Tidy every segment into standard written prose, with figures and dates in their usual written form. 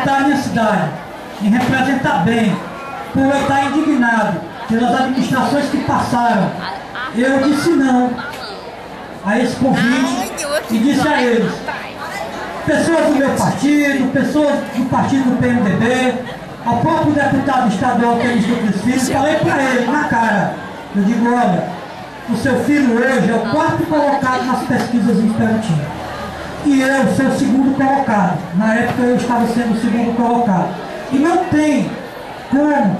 representar a minha cidade, em representar bem, por eu estar indignado pelas administrações que passaram, eu disse não a esse convite e disse a eles, pessoas do meu partido, pessoas do partido do PMDB, ao próprio deputado estadual Temístocles Filho, falei para ele na cara, eu digo, olha, o seu filho hoje é o quarto colocado nas pesquisas em Esperantina. E eu sou o segundo colocado. Na época eu estava sendo o segundo colocado. E não tem como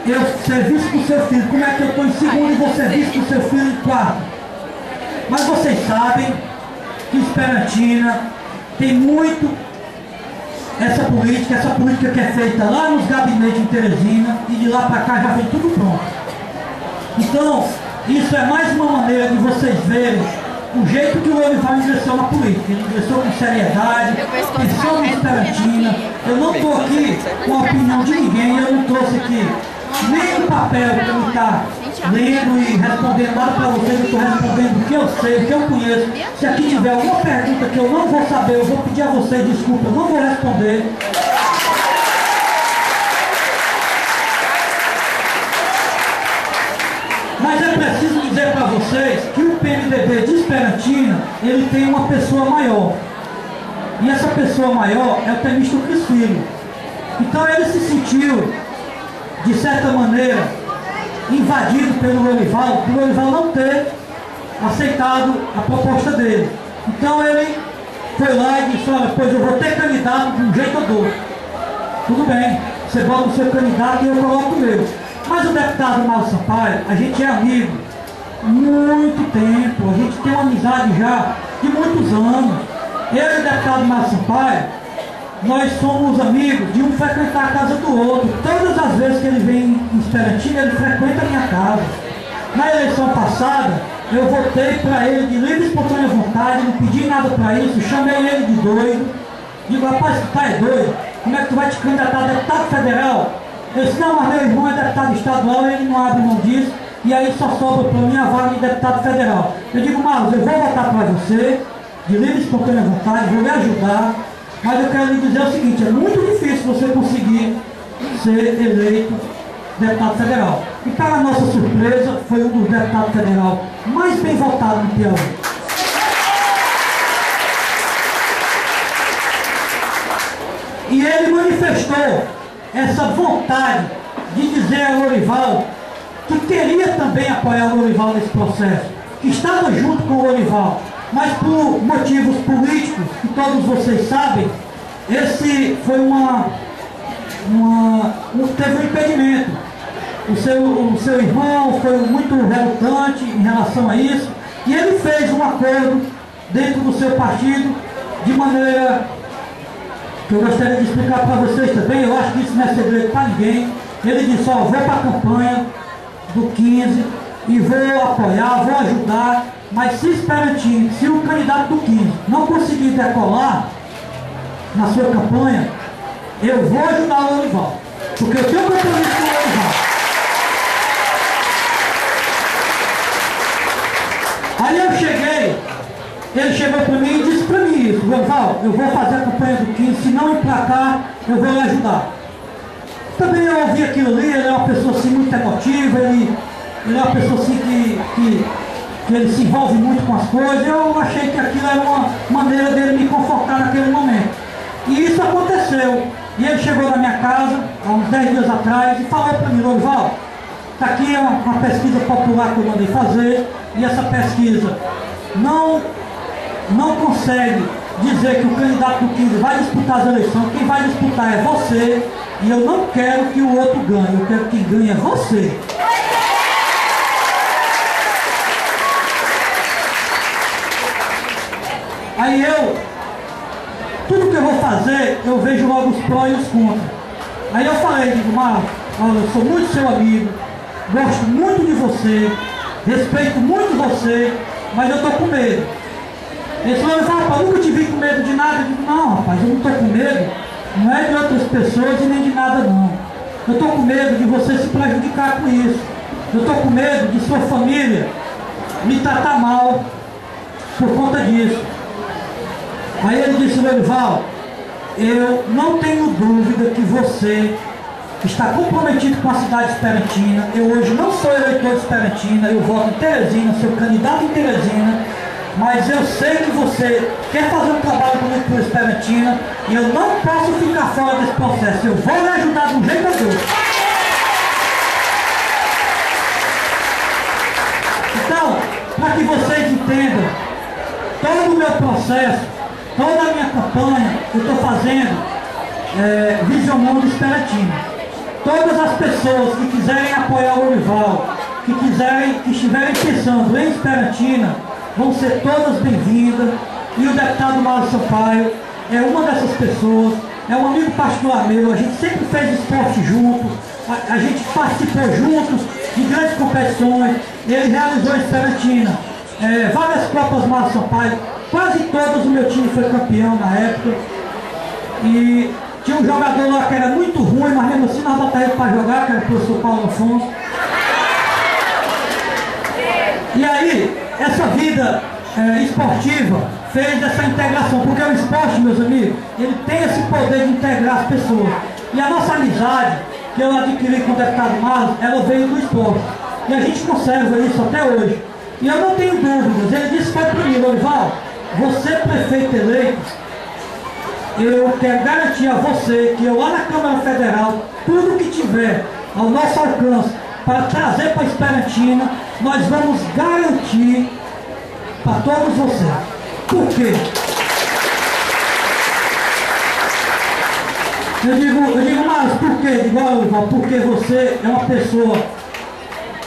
eu ser visto por seu filho. Como é que eu estou em segundo e vou ser visto por seu filho em quarto? Mas vocês sabem que Esperantina tem muito essa política que é feita lá nos gabinetes em Teresina, e de lá para cá já vem tudo pronto. Então, isso é mais uma maneira de vocês verem o jeito que o Lorival ingressou na política. Ele ingressou com seriedade, pensou em Esperantina. Eu não estou aqui com a opinião de ninguém, eu não trouxe aqui nem o papel para eu estar lendo e respondendo nada para vocês. Eu estou respondendo o que eu sei, o que eu conheço. Se aqui tiver alguma pergunta que eu não vou saber, eu vou pedir a vocês desculpa, eu não vou responder. Mas é preciso dizer para vocês que o PMDB de Esperantina, ele tem uma pessoa maior. E essa pessoa maior é o Temístocles Filho. Então ele se sentiu, de certa maneira, invadido pelo Lorival, por Lorival não ter aceitado a proposta dele. Então ele foi lá e disse, olha, pois eu vou ter candidato de um jeito ou do outro. Tudo bem, você bota o seu candidato e eu coloco o meu. Mas o deputado Mauro Sampaio, a gente é amigo há muito tempo, a gente tem uma amizade já de muitos anos. Eu e o deputado Mauro Sampaio, nós somos amigos de um frequentar a casa do outro. Todas as vezes que ele vem em Esperantina, ele frequenta a minha casa. Na eleição passada, eu votei para ele de livre e espontânea vontade, não pedi nada para isso, chamei ele de doido. Digo, rapaz, tu tá é doido? Como é que tu vai te candidatar a deputado federal? Eu disse, não, mas meu irmão é deputado estadual, ele não abre mão disso, e aí só sobra para mim a vaga de deputado federal. Eu digo, Marlos, eu vou votar para você, de livre e espontânea vontade, vou lhe ajudar, mas eu quero lhe dizer o seguinte, é muito difícil você conseguir ser eleito deputado federal. E para a nossa surpresa, foi um dos deputados federal mais bem votados no Piauí. E ele manifestou essa vontade de dizer a Lorival que queria também apoiar o Lorival nesse processo, que estava junto com o Lorival, mas por motivos políticos, que todos vocês sabem, esse foi teve um impedimento. O seu irmão foi muito relutante em relação a isso, e ele fez um acordo dentro do seu partido, de maneira que eu gostaria de explicar para vocês também. Eu acho que isso não é segredo para ninguém. Ele disse, ó, vou para a campanha do 15 e vou apoiar, vou ajudar, mas se Esperantina, se o candidato do 15 não conseguir decolar na sua campanha, eu vou ajudar o Lorival, porque eu tenho compromisso com o Lorival. Aí eu cheguei, ele chegou para mim e disse para mim isso, Lorival, eu vou fazer a campanha do 15, se não emplacar, eu vou lhe ajudar. Também eu ouvi aquilo ali, ele é uma pessoa assim muito emotiva, ele é uma pessoa assim que ele se envolve muito com as coisas. Eu achei que aquilo era uma maneira dele me confortar naquele momento. E isso aconteceu. E ele chegou na minha casa, há uns 10 dias atrás, e falou para mim, Lorival, está aqui uma pesquisa popular que eu mandei fazer, e essa pesquisa não consegue dizer que o candidato do 15 vai disputar as eleições. Quem vai disputar é você, e eu não quero que o outro ganhe, eu quero que quem ganhe é você. Aí tudo que eu vou fazer, eu vejo logo os prós e os contras. Aí eu falei, digo, Marcos, olha, eu sou muito seu amigo, gosto muito de você, respeito muito você, mas eu estou com medo. Ele falou, rapaz, nunca te vi com medo de nada. Eu digo, não, rapaz, eu não estou com medo, não é de outras pessoas e nem de nada não. Eu estou com medo de você se prejudicar com isso. Eu estou com medo de sua família me tratar mal por conta disso. Aí ele disse, Lorival, eu não tenho dúvida que você está comprometido com a cidade de Esperantina. Eu hoje não sou eleitor de Esperantina, eu voto em Teresina, sou candidato em Teresina, mas eu sei que você quer fazer um trabalho bonito por Esperantina e eu não posso ficar fora desse processo. Eu vou lhe ajudar de um jeito ou de outro. Então, para que vocês entendam, todo o meu processo, toda a minha campanha, eu estou fazendo visionando Esperantina. Todas as pessoas que quiserem apoiar o Lourival, que estiverem pensando em Esperantina, vão ser todas bem-vindas. E o deputado Mário Sampaio é uma dessas pessoas, é um amigo particular meu, a gente sempre fez esporte junto, a gente participou juntos de grandes competições, ele realizou em Esperantina várias Copas Mário Sampaio, quase todas o meu time foi campeão na época. E tinha um jogador lá que era muito ruim, mas mesmo assim nós botávamos para jogar, que era o professor Paulo Afonso. E aí, essa vida esportiva fez essa integração, porque o esporte, meus amigos, ele tem esse poder de integrar as pessoas. E a nossa amizade, que eu adquiri com o deputado Marlos, ela veio do esporte. E a gente conserva isso até hoje. E eu não tenho dúvidas, ele disse para mim, Lourival, você prefeito eleito, eu quero garantir a você que eu lá na Câmara Federal, tudo que tiver ao nosso alcance para trazer para a Esperantina, nós vamos garantir para todos vocês. Por quê? Eu digo, mas por quê? Igual, Lourival, porque você é uma pessoa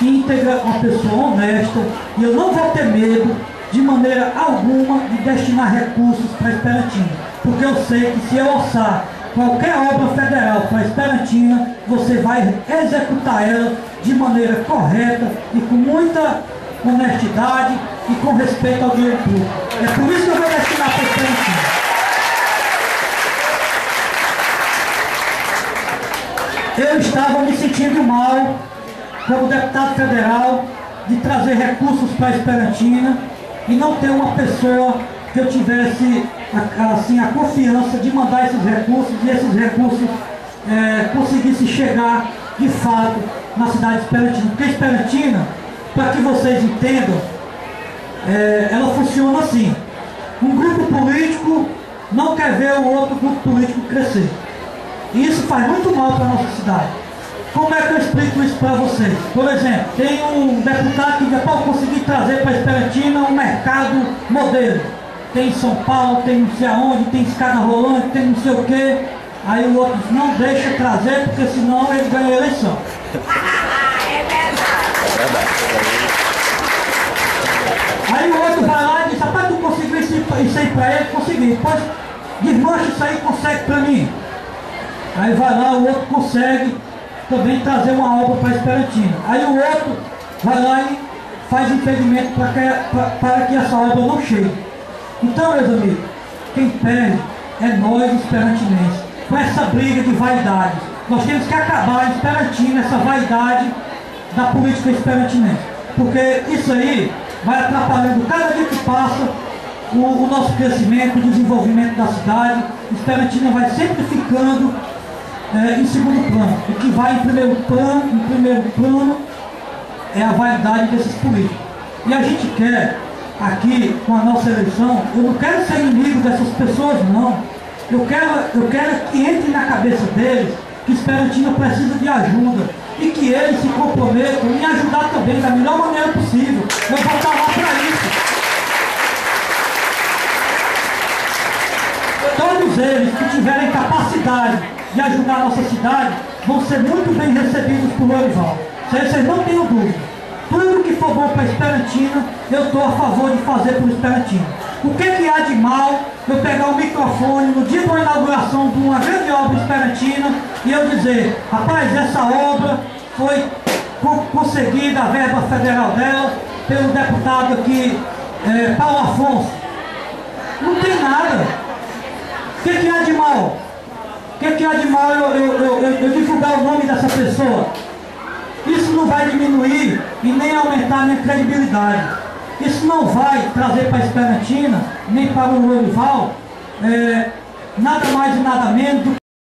íntegra, uma pessoa honesta, e eu não vou ter medo de maneira alguma de destinar recursos para a Esperantina. Porque eu sei que se eu orçar qualquer obra federal para a Esperantina, você vai executar ela de maneira correta e com muita honestidade e com respeito ao dinheiro público. É por isso que eu vou destinar para a Esperantina. Eu estava me sentindo mal como deputado federal de trazer recursos para a Esperantina e não ter uma pessoa que eu tivesse assim, a confiança de mandar esses recursos e esses recursos conseguissem chegar de fato na cidade de Esperantina. Porque Esperantina, para que vocês entendam, ela funciona assim: um grupo político não quer ver o outro grupo político crescer. E isso faz muito mal para a nossa cidade. Como é que eu explico isso para vocês? Por exemplo, tem um deputado que já pode conseguir trazer para a Esperantina um mercado modelo. Tem em São Paulo, tem não sei aonde, tem escada rolante, tem não sei o quê. Aí o outro diz, não deixa trazer, porque senão ele ganha a eleição. É verdade. Aí o outro vai lá e diz, rapaz, tu conseguiu isso aí pra ele? Consegui. Pode, desmancha isso aí, consegue pra mim. Aí vai lá, o outro consegue também trazer uma obra para a Esperantina. Aí o outro vai lá e faz impedimento para que essa obra não chegue. Então, meus amigos, quem perde é nós, esperantinenses, com essa briga de vaidade. Nós temos que acabar em Esperantina essa vaidade da política esperantinense, porque isso aí vai atrapalhando cada dia que passa o nosso crescimento, o desenvolvimento da cidade. Esperantina vai sempre ficando em segundo plano. O que vai em primeiro plano é a vaidade desses políticos. E a gente quer, aqui com a nossa eleição, eu não quero ser inimigo dessas pessoas, não. Eu quero que entre na cabeça deles que Esperantina precisa de ajuda e que eles se comprometam em ajudar também da melhor maneira possível. Eu vou estar lá para isso. Todos eles que tiverem capacidade de ajudar a nossa cidade vão ser muito bem recebidos por Lourival. Vocês não tenham dúvida. Tudo que for bom para Esperantina, eu estou a favor de fazer por Esperantina. O que há de mal eu pegar o microfone no dia da inauguração de uma grande obra Esperantina e eu dizer, rapaz, essa obra foi conseguida, a verba federal dela, pelo deputado aqui, Paulo Afonso. Não tem nada. O que há de mal? O que há de mal eu divulgar o nome dessa pessoa? Isso não vai diminuir e nem aumentar a minha credibilidade. Isso não vai trazer para a Esperantina, nem para o Lourival, nada mais e nada menos do